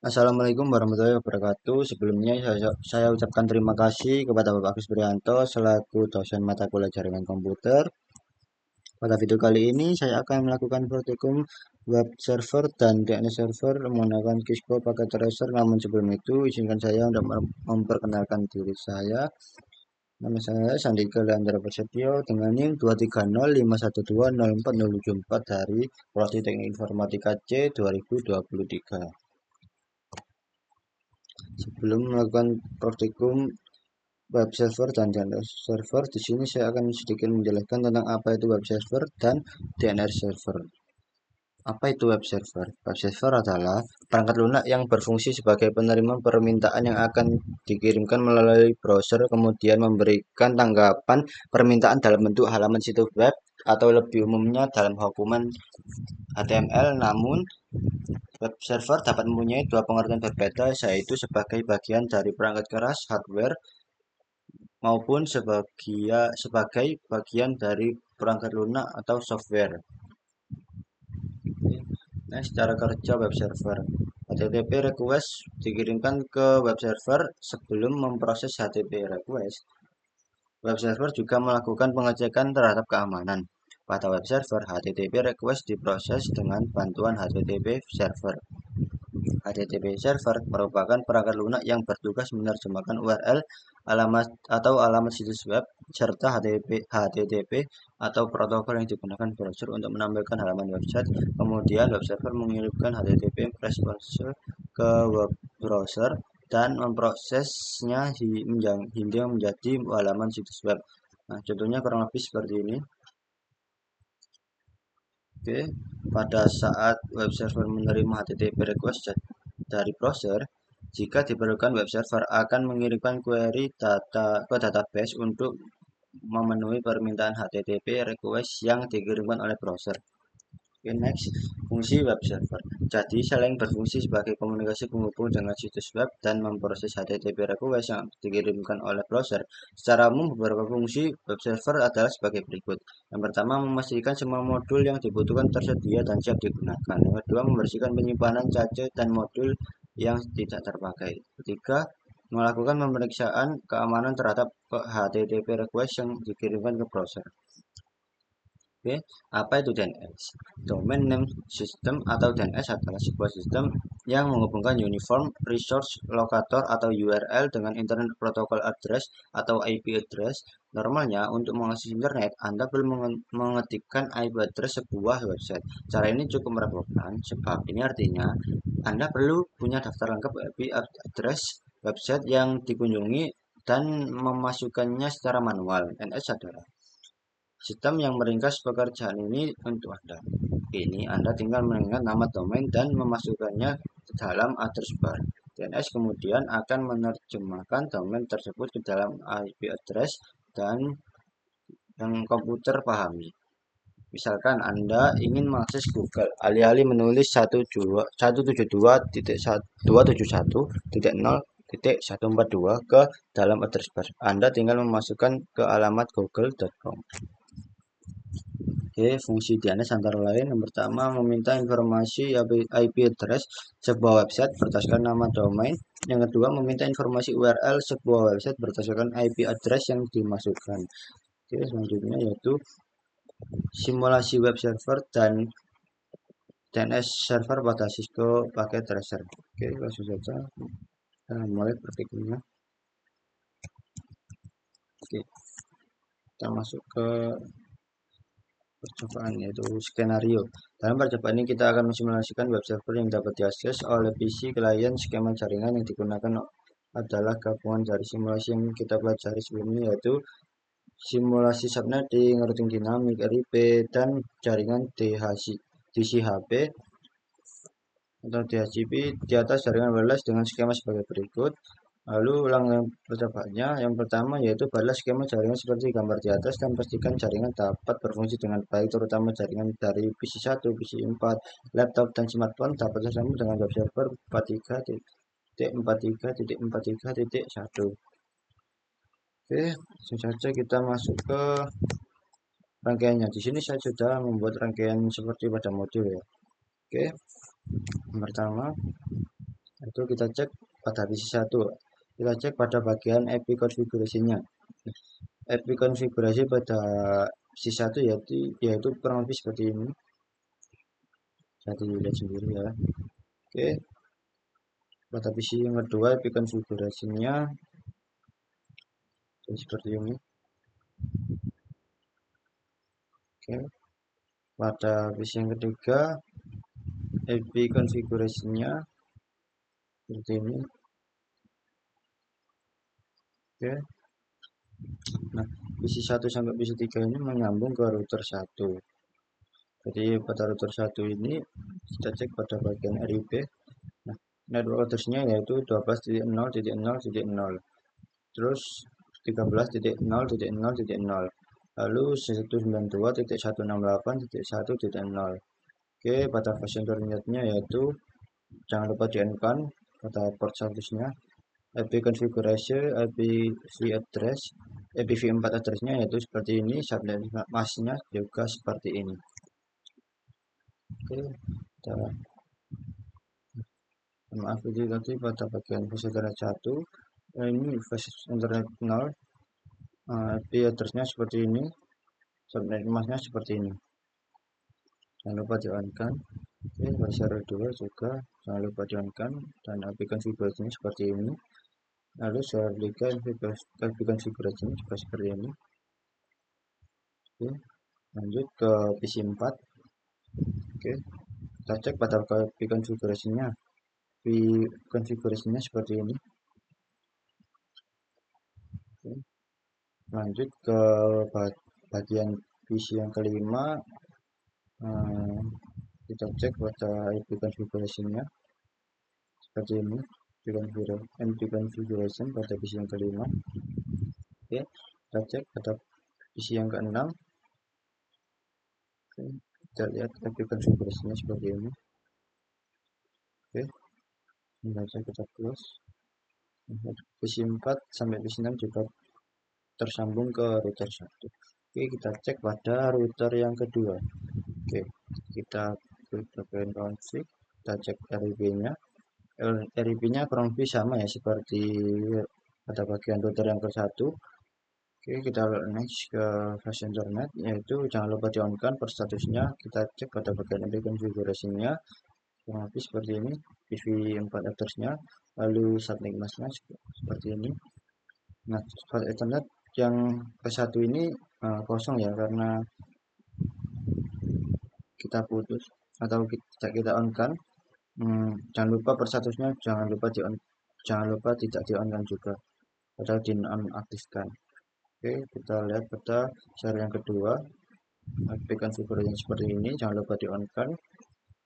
Assalamualaikum warahmatullahi wabarakatuh. Sebelumnya saya ucapkan terima kasih kepada Bapak Agus Prianto selaku dosen mata kuliah jaringan komputer. Pada video kali ini saya akan melakukan praktikum web server dan DNS server menggunakan Kisco paket tracer. Namun sebelum itu izinkan saya untuk memperkenalkan diri saya. Nama saya Sandika Leandra Prasetyo dengan NIM 23051204074 dari Prodi Teknik Informatika C 2023. Sebelum melakukan praktikum web server dan DNS server, di sini saya akan sedikit menjelaskan tentang apa itu web server dan DNS server. Apa itu web server? Web server adalah perangkat lunak yang berfungsi sebagai penerima permintaan yang akan dikirimkan melalui browser, kemudian memberikan tanggapan permintaan dalam bentuk halaman situs web atau lebih umumnya dalam dokumen HTML. Namun, web server dapat mempunyai dua pengertian berbeda, yaitu sebagai bagian dari perangkat keras hardware maupun sebagai bagian dari perangkat lunak atau software. Nah, secara kerja web server, HTTP request dikirimkan ke web server sebelum memproses HTTP request. Web server juga melakukan pengecekan terhadap keamanan. Pada web server, HTTP request diproses dengan bantuan HTTP server. HTTP server merupakan perangkat lunak yang bertugas menerjemahkan URL, alamat atau alamat situs web, serta HTTP atau protokol yang digunakan browser untuk menampilkan halaman website. Kemudian web server mengirimkan HTTP response ke web browser dan memprosesnya hingga menjadi halaman situs web. Nah, contohnya kurang lebih seperti ini. Oke, pada saat web server menerima HTTP request dari browser, jika diperlukan web server akan mengirimkan query data ke database untuk memenuhi permintaan HTTP request yang dikirimkan oleh browser. Oke, next, fungsi web server. Jadi, selain berfungsi sebagai komunikasi penghubung dengan situs web dan memproses HTTP request yang dikirimkan oleh browser, secara umum beberapa fungsi web server adalah sebagai berikut. Yang pertama, memastikan semua modul yang dibutuhkan tersedia dan siap digunakan. Yang kedua, membersihkan penyimpanan cache dan modul yang tidak terpakai. Ketiga, melakukan pemeriksaan keamanan terhadap HTTP request yang dikirimkan ke browser. Oke, apa itu DNS? Domain Name System atau DNS adalah sebuah sistem yang menghubungkan Uniform Resource Locator atau URL dengan Internet Protocol Address atau IP address. Normalnya, untuk mengakses internet, Anda perlu mengetikkan IP address sebuah website. Cara ini cukup merepotkan, sebab ini artinya Anda perlu punya daftar lengkap IP address website yang dikunjungi dan memasukkannya secara manual. DNS adalah sistem yang meringkas pekerjaan ini untuk Anda. Ini Anda tinggal mengingat nama domain dan memasukkannya ke dalam address bar. DNS kemudian akan menerjemahkan domain tersebut ke dalam IP address dan yang komputer pahami. Misalkan Anda ingin mengakses Google, alih-alih menulis 172.271.0.142 ke dalam address bar, Anda tinggal memasukkan ke alamat google.com. Oke, fungsi DNS antara lain yang pertama meminta informasi IP address sebuah website berdasarkan nama domain. Yang kedua meminta informasi URL sebuah website berdasarkan IP address yang dimasukkan. Oke, selanjutnya yaitu simulasi web server dan DNS server pada Cisco paket tracer. Oke, langsung saja kita mulai praktiknya. Oke, kita masuk ke percobaan yaitu skenario. Dalam percobaan ini kita akan mensimulasikan web server yang dapat diakses oleh PC klien. Skema jaringan yang digunakan adalah gabungan dari simulasi yang kita pelajari sebelumnya, yaitu simulasi subnetting, routing dinamik, RIP, dan jaringan DCHP atau DHCP di atas jaringan wireless dengan skema sebagai berikut. Lalu ulangan percobaannya. Yang pertama yaitu buatlah skema jaringan seperti gambar di atas dan pastikan jaringan dapat berfungsi dengan baik, terutama jaringan dari PC1, PC4, laptop, dan smartphone dapat tersambung dengan web server 43.43.43.1. Oke, langsung saja kita masuk ke rangkaiannya. Di sini saya sudah membuat rangkaian seperti pada modul ya. Oke, yang pertama Itu kita cek pada PC 1. Kita cek pada bagian IP konfigurasinya. IP konfigurasi pada PC 1 yaitu kurang lebih seperti ini. Jadi lihat sendiri ya. Oke, pada PC yang kedua IP konfigurasinya seperti ini. Oke, pada PC yang ketiga IP konfigurasinya seperti ini. Oke, nah PC 1 sampai PC 3 ini menyambung ke router 1. Jadi pada router 1 ini kita cek pada bagian RIP. Nah, network address-nya yaitu 12.0.0.0, terus 13.0.0.0, lalu 192.168.1.0. Oke, pada versi internetnya yaitu jangan lupa di-on-kan pada port statusnya. IP configuration, IPv address, IPv4 address-nya yaitu seperti ini, subnet mask-nya juga seperti ini. Oke, kita maaf jadi nanti pada bagian versi internet 1 ini versi internet 0, IP address-nya seperti ini, subnet mask-nya seperti ini, jangan lupa di-on-kan. Oke, versi server 2 juga jangan lupa di-on-kan dan IP konfigurasinya seperti ini. Lalu server 3 IP konfigurasinya juga seperti ini. Oke, lanjut ke PC 4. Oke, kita cek pada IP konfigurasinya. IP konfigurasinya seperti ini. Oke, lanjut ke bagian PC yang kelima. Kita cek pada IP konfigurasinya seperti ini. IP configuration pada PC yang kelima. Oke, kita cek pada PC yang keenam. Oke, kita lihat IP konfigurasinya seperti ini. Oke, kita close. PC 4 sampai PC 6 juga tersambung ke router 1. Oke, kita cek pada router yang kedua. Oke, kita klik bagian config, kita cek RIP-nya. RIP-nya kurang lebih sama ya seperti pada bagian router yang ke-1. Oke, kita next ke versi internet, yaitu jangan lupa di-on-kan per statusnya. Kita cek pada bagian IP konfigurasinya kurang lebih seperti ini, IPv4 address-nya, lalu subnet mask-nya seperti ini. Nah, port Ethernet yang ke-1 ini kosong ya, karena kita putus atau kita on kan. Jangan lupa per statusnya jangan lupa tidak di on kan juga atau di nonaktifkan. Oke, kita lihat pada seri yang kedua, IP konfigurasinya seperti ini, jangan lupa di on kan.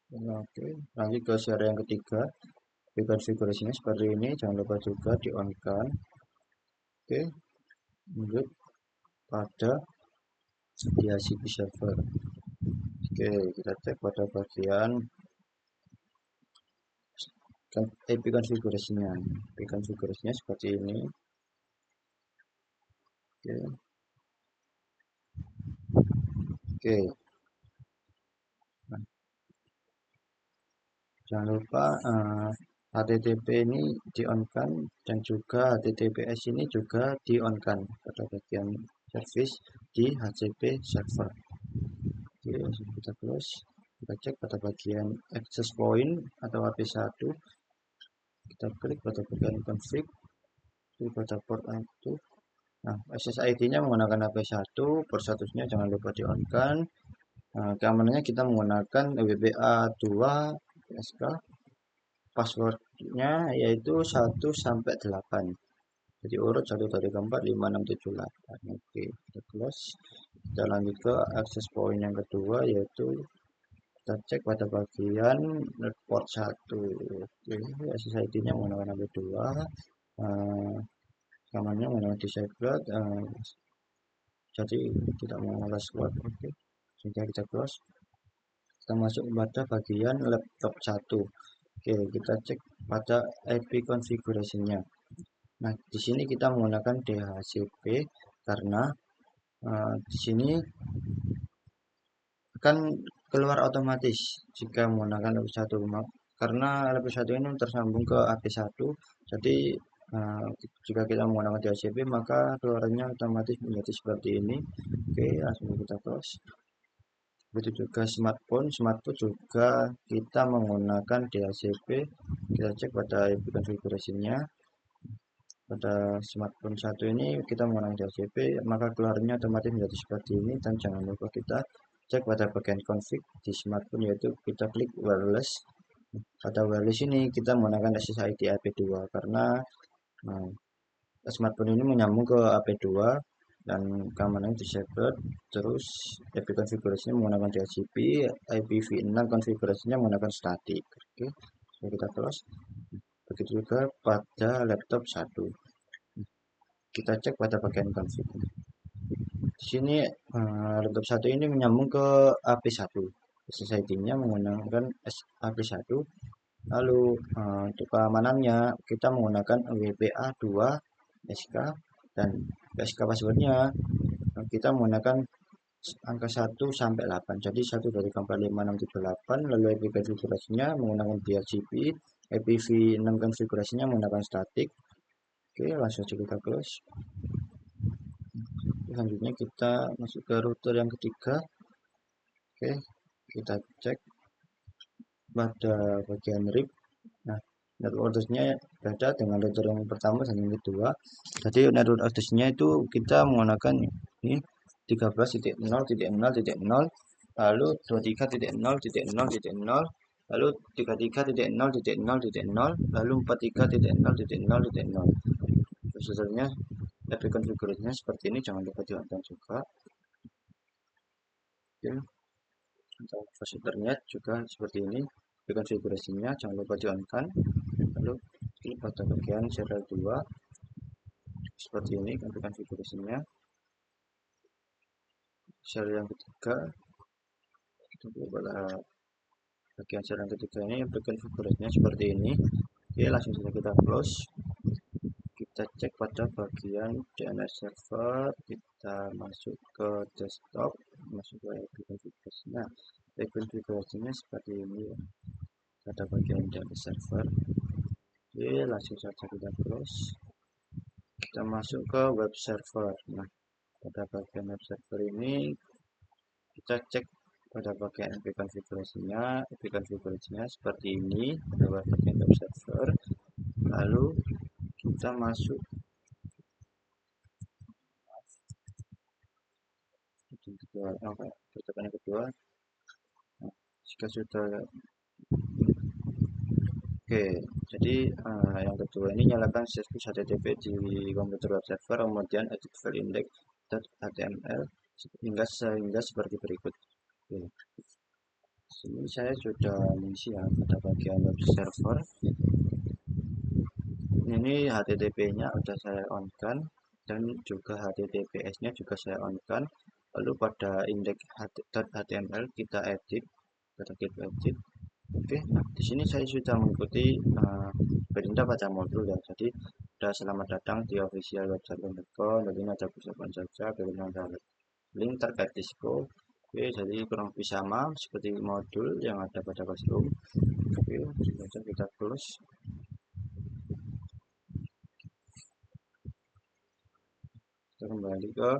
Oke, lanjut ke seri yang ketiga, IP konfigurasinya seperti ini, jangan lupa juga di on kan. Oke, lanjut pada DHCP server. Oke, kita cek pada bagian IP konfigurasinya. IP konfigurasinya seperti ini. Oke. Oke. Nah, jangan lupa HTTP ini di-on-kan dan juga HTTPS ini juga di-on-kan pada bagian service di HCP server. Oke, langsung kita close. Kita cek pada bagian access point atau AP1. Kita klik pada bagian config, klik pada port 1. Nah, SSID-nya menggunakan AP1, port statusnya jangan lupa di-on-kan. Keamanannya kita menggunakan WPA2 PSK. Passwordnya yaitu 1 sampai 8. Jadi urut 1 2 3 4 5 6 7 8. Oke, kita close. Kita lanjut ke access point yang kedua, yaitu kita cek pada bagian port 1. Oke, SSID-nya menggunakan AP2. Keamanannya menggunakan disabled. Jadi tidak mengolah password. Oke, sehingga kita close. Kita masuk pada bagian laptop 1. Oke, kita cek pada IP konfigurasinya. Nah, di sini kita menggunakan DHCP karena di sini akan keluar otomatis jika menggunakan laptop 1. karena LP1 ini tersambung ke AP1, jadi jika kita menggunakan DHCP maka keluarannya otomatis menjadi seperti ini. Oke, langsung kita close. Begitu juga smartphone juga kita menggunakan DHCP. Kita cek pada IP konfigurasinya. Pada smartphone satu ini kita menggunakan DHCP, maka keluarnya otomatis menjadi seperti ini. Dan jangan lupa kita cek pada bagian config di smartphone, yaitu kita klik wireless. Pada wireless ini kita menggunakan SSID IP2 karena smartphone ini menyambung ke AP2 dan keamanannya disecret. Terus IP konfigurasinya menggunakan DHCP, IPv6 konfigurasinya menggunakan static. Oke, kita close. Begitu juga pada laptop 1. Kita cek pada bagian config. Di sini laptop 1 ini menyambung ke AP1. SSID-nya menggunakan AP1. Lalu untuk keamanannya kita menggunakan WPA2 SK, dan SK passwordnya kita menggunakan angka 1 sampai 8, jadi 1234568. Lalu IP konfigurasinya menggunakan DHCP, IPv6 konfigurasinya menggunakan static. Oke, langsung saja kita close. Selanjutnya kita masuk ke router yang ketiga. Oke, kita cek pada bagian RIP. Nah, network address-nya beda dengan router yang pertama dan yang kedua. Jadi network address-nya itu kita menggunakan ini 13.0.0.0, lalu 23.0.0.0, lalu 33.0.0.0, lalu 43.0.0.0. Prosesnya IP konfigurasinya seperti ini, jangan lupa di-on juga. Oke, untuk flash internet juga seperti ini, IP konfigurasinya jangan lupa di-on-kan. Lalu klik pada bagian serial 2 seperti ini untuk konfigurasinya. Serial yang ketiga, pada bagian serial yang ketiga ini untuk konfigurasinya seperti ini. Oke, langsung saja kita close. Kita cek pada bagian DNS server, kita masuk ke desktop, masuk ke IP konfigurasinya. IP konfigurasinya seperti ini pada bagian DNS server. Oke, langsung saja kita close. Kita masuk ke web server. Nah, pada bagian web server ini kita cek pada bagian IP konfigurasinya. IP konfigurasinya seperti ini pada bagian web server. Lalu kita masuk yang kedua. Nah, jika sudah oke, jadi yang kedua ini nyalakan service HTTP di komputer web server, kemudian edit file index.html sehingga seperti berikut. Oke. Sini saya sudah mengisi ya pada bagian web server. Ini HTTP-nya sudah saya on-kan dan juga HTTPS-nya juga saya on-kan. Lalu pada index.html kita edit, kita klik edit. Oke, nah di sini saya sudah mengikuti perintah pada modul ya. Jadi sudah selamat datang di official website.com. Jadi ini ada ucapan saja, kemudian link terkait Disco. Oke, jadi kurang lebih sama seperti modul yang ada pada Classroom. Oke, langsung kita close. Kita kembali ke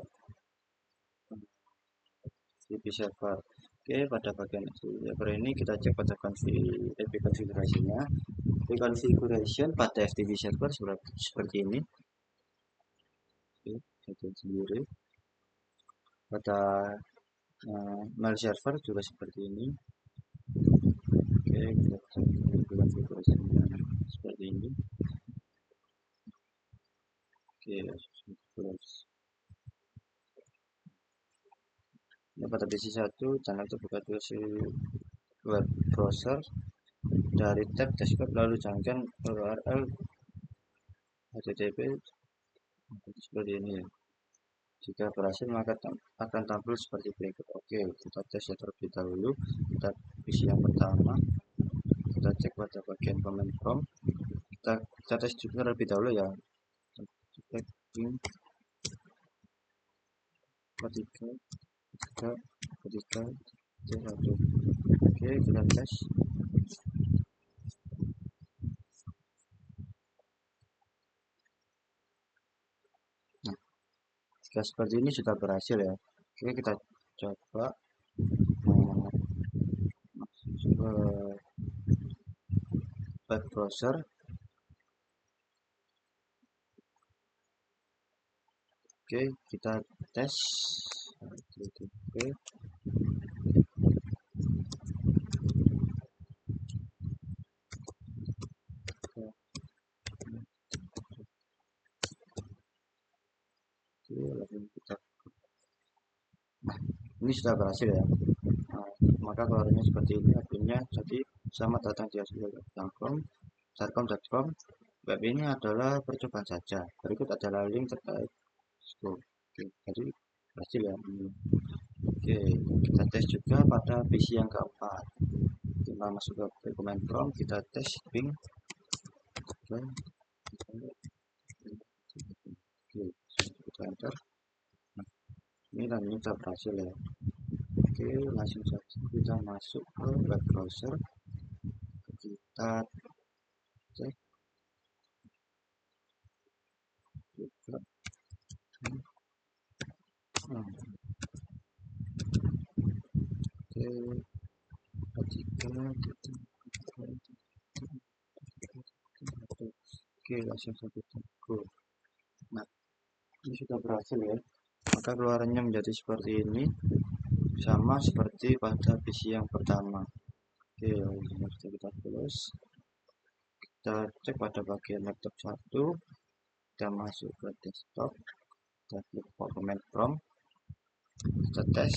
IP server. Oke, pada bagian server ini kita cek pada IP konfigurasinya. IP configuration pada FTP server seperti ini. Oke, itu sendiri. Pada mail server juga seperti ini. Oke, kita cek konfigurasinya seperti ini. Oke, terus pada PC1 channel itu buka versi web browser dari tab desktop, lalu canangkan URL http seperti ini ya. Jika berhasil maka akan tampil seperti berikut. Oke, kita tes ya terlebih dahulu. Kita PC yang pertama, kita cek pada bagian command prompt. Kita tes juga terlebih dahulu ya. Kita ketika C1. Oke, kita tes. Jika seperti ini sudah berhasil ya. Oke, kita coba masuk ke web browser. Oke, kita tes http. Ini sudah berhasil ya. Nah, maka keluarnya seperti ini, artinya jadi selamat datang di sarkom.com. Web ini adalah percobaan saja. Berikut adalah link terkait. Oke, jadi berhasil ya. Oke, kita tes juga pada PC yang keempat. Kita masuk ke dokumen prompt, kita tes ping. Oke, kita enter. Nah, ini tandanya sudah berhasil ya. Oke, langsung saja kita masuk ke web browser. Kita cek juga. Oke, oke, langsung saja go. Nah, ini sudah berhasil ya. Maka keluarannya menjadi seperti ini, sama seperti pada PC yang pertama. Oke, langsung kita close. Kita cek pada bagian laptop 1, kita masuk ke desktop, kita klik command prompt, kita tes.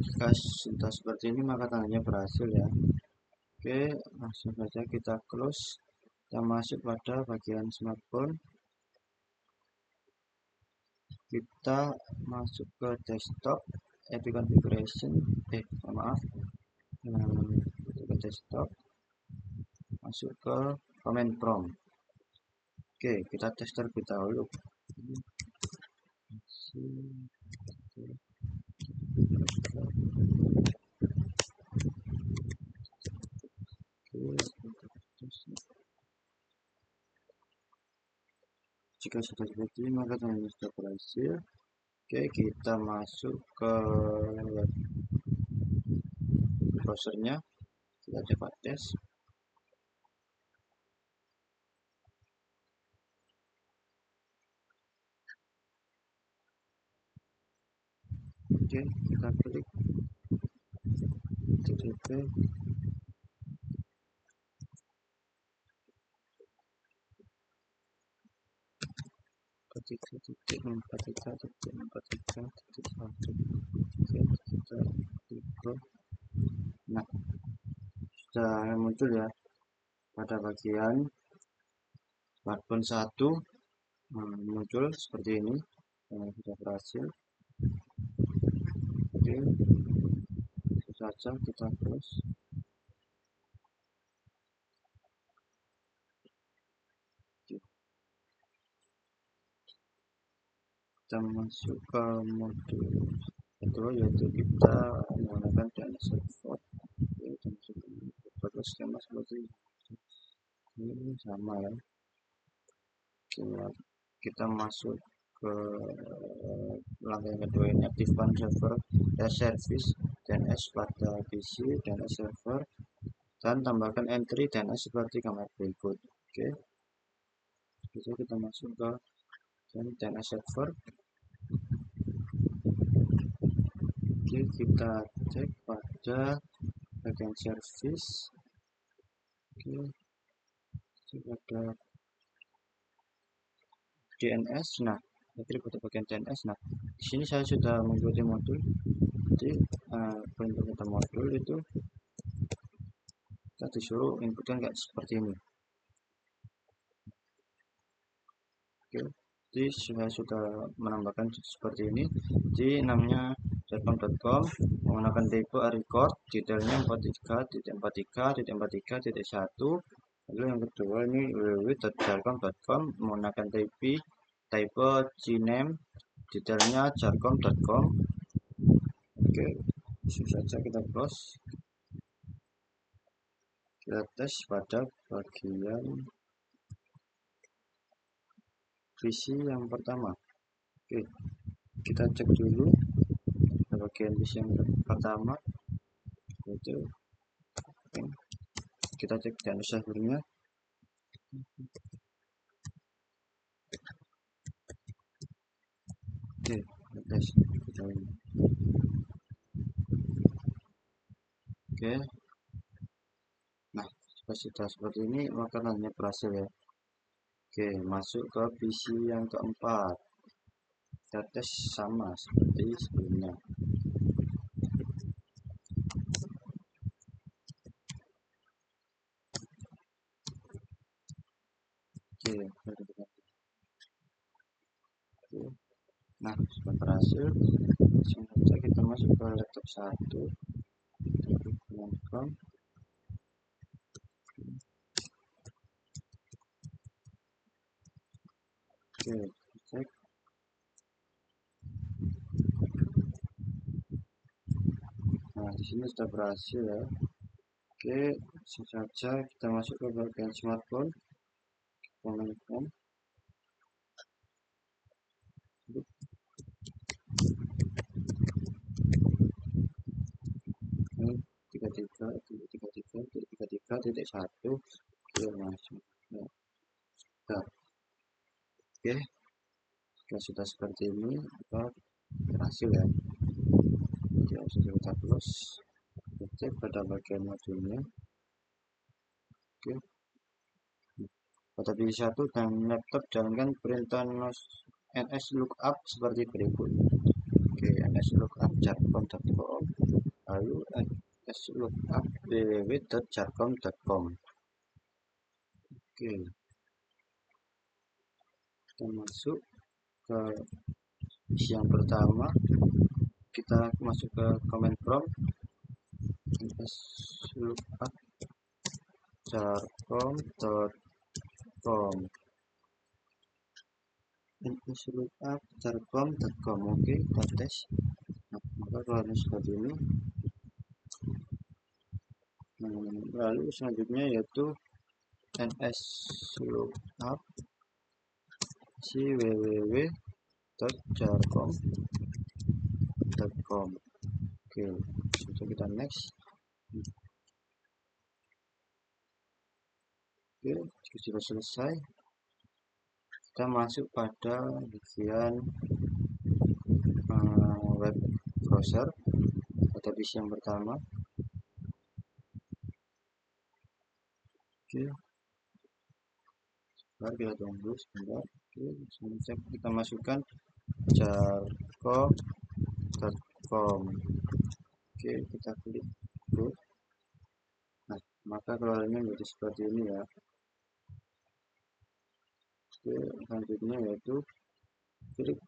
Jika sudah seperti ini maka tandanya berhasil ya. Oke, langsung saja kita close. Kita masuk pada bagian smartphone. Kita masuk ke desktop, configuration, maaf, ke desktop, masuk ke command prompt. Oke, kita tes terlebih dahulu. Jika sudah seperti ini maka tandanya sudah berhasil. Oke, kita masuk ke web browsernya, kita coba tes. Oke, kita klik http nah, sudah muncul ya pada bagian smartphone 1, muncul seperti ini. Sudah berhasil. Oke, itu saja, kita terus. Kita masuk ke modul kedua, yaitu kita menggunakan DNS server. Terus skema seperti ini sama ya. Kita masuk ke langkah kedua ini, aktifkan server service DNS pada PC DNS server dan tambahkan entry DNS seperti kamar berikut. Oke, jadi kita masuk ke DNS server. Oke, kita cek pada bagian service. Oke, cek pada DNS. Nah, jadi pada bagian DNS. Nah, di sini saya sudah mengikuti modul. Jadi perintah kita modul itu kita disuruh inputkan kayak seperti ini. Oke, jadi saya sudah menambahkan seperti ini. Jadi namanya sarkom.com menggunakan tipe record, detailnya 43.43.43.1. Lalu yang kedua ini www.sarkom.com menggunakan type gname detailnya jarcom.com. Oke, langsung saja kita close. Kita tes pada bagian visi yang pertama. Oke, kita cek dulu bagian visi yang pertama. Itu kita cek dan servernya. Oke, guys, oke. Nah, sudah seperti ini makanannya berhasil ya. Oke, masuk ke visi yang keempat. Kita tes sama seperti sebelumnya. Oke, nah sudah berhasil. Langsung saja kita masuk ke laptop 1. Oke, cek. Nah, di sini sudah berhasil ya. Oke, langsung saja kita masuk ke bagian smartphone. Komentar. Ini 33.1. Oke, masuk. Nah, oke, jika sudah seperti ini, kita berhasil ya. Oke, langsung kita close. Cek pada bagian modulnya. Oke. Pada visi 1 dan laptop jalankan perintah ns lookup seperti berikut. Oke, ns lookup jarcom.com, lalu ns lookup www.jarcom.com. Oke, kita masuk ke visi yang pertama. Kita masuk ke command prompt ns lookup jarcom.com, ns lookup jarcom.com. Oke, kita tes. Nah, maka keluarnya seperti ini. Lalu selanjutnya yaitu ns lookup www.jarcom.com. Oke, sudah kita next. Oke, sudah selesai. Kita masuk pada bagian web browser pada visi yang pertama. Oke, sebentar kita tunggu sebentar. Oke, kita masukkan jarcom.com. Oke, kita klik go. Nah, maka keluarnya menjadi seperti ini ya. Oke, selanjutnya yaitu klik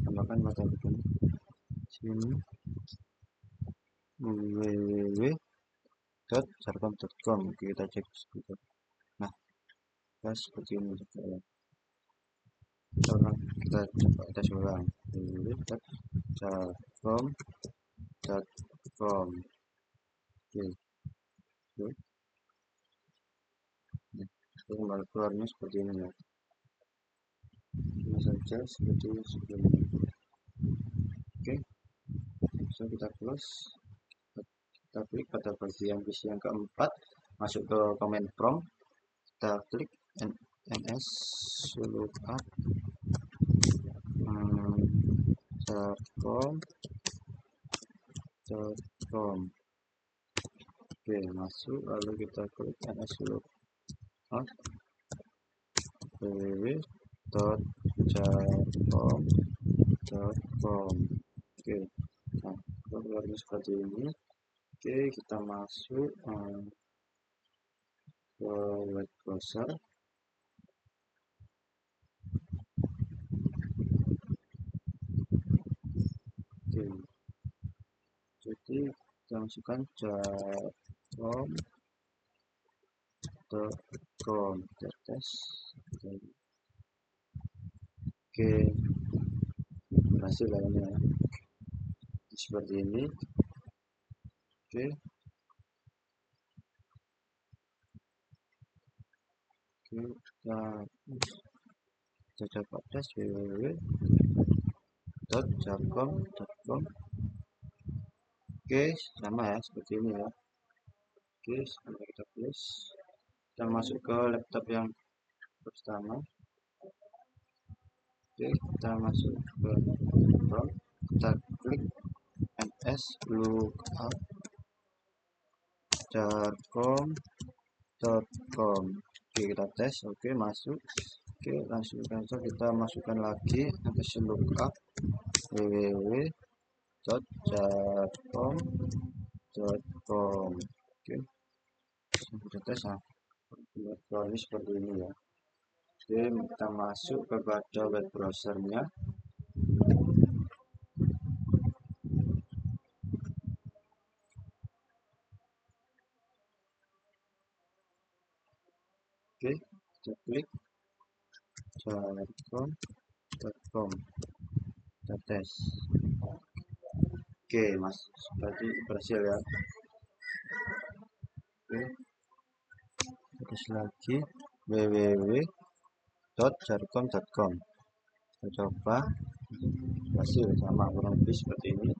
tambahkan mata buku sini www.jarcom.com. Kita cek sebentar. Nah, seperti ini juga ya. Kita coba tes ulang www.jarcom.com. Oke, nah, kembali keluarnya seperti ini ya. Ini saja seperti sebelumnya. Oke, bisa kita close. Kita klik pada bagian visi yang keempat, masuk ke command prompt, kita klik ns lookup jarcom.com. Oke, masuk, lalu kita klik ns lookup www.jarcom.com. Oke, nah keluarnya seperti ini. Oke, kita masuk ke web browser. Oke, jadi kita masukkan jarcom.com, tes. Oke, berhasil lah ini ya. Seperti ini. Oke, kita coba tes www.jarkom.com. Oke, sama ya seperti ini ya. Oke, sampai kita close. Kita masuk ke laptop yang pertama. Oke, kita masuk ke Chrome. Kita klik ns lookup jarkom.com. Oke, kita tes. Oke, masuk. Oke, langsung saja kita masukkan lagi ns lookup www.jarkom.com. Oke, kita tes ya. Ini seperti ini ya. Oke, kita masuk kepada web browsernya. Oke, kita klik jarkom.com, kita tes. Oke, mas, berarti berhasil ya. Oke, terus lagi www.jarkom.com. Kita coba, berhasil sama kurang lebih seperti ini.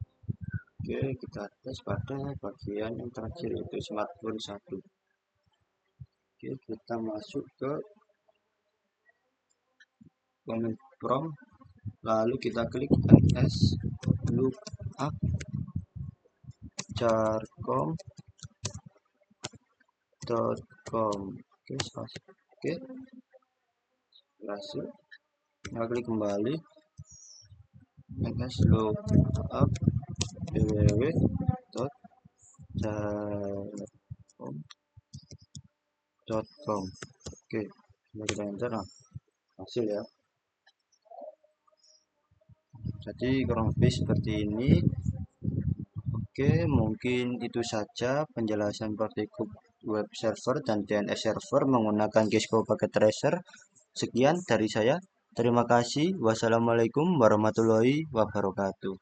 Oke, kita tes pada bagian yang terakhir yaitu smartphone 1. Oke, kita masuk ke command prompt, lalu kita klik ns lookup jarkom.com. Oke, berhasil. Kita klik kembali ns lookup www.jarkom.com. Oke, kita enter. Nah, hasil ya. Jadi kurang lebih seperti ini. Oke, mungkin itu saja penjelasan praktikum web server dan DNS server menggunakan Cisco Packet Tracer. Sekian dari saya. Terima kasih. Wassalamualaikum warahmatullahi wabarakatuh.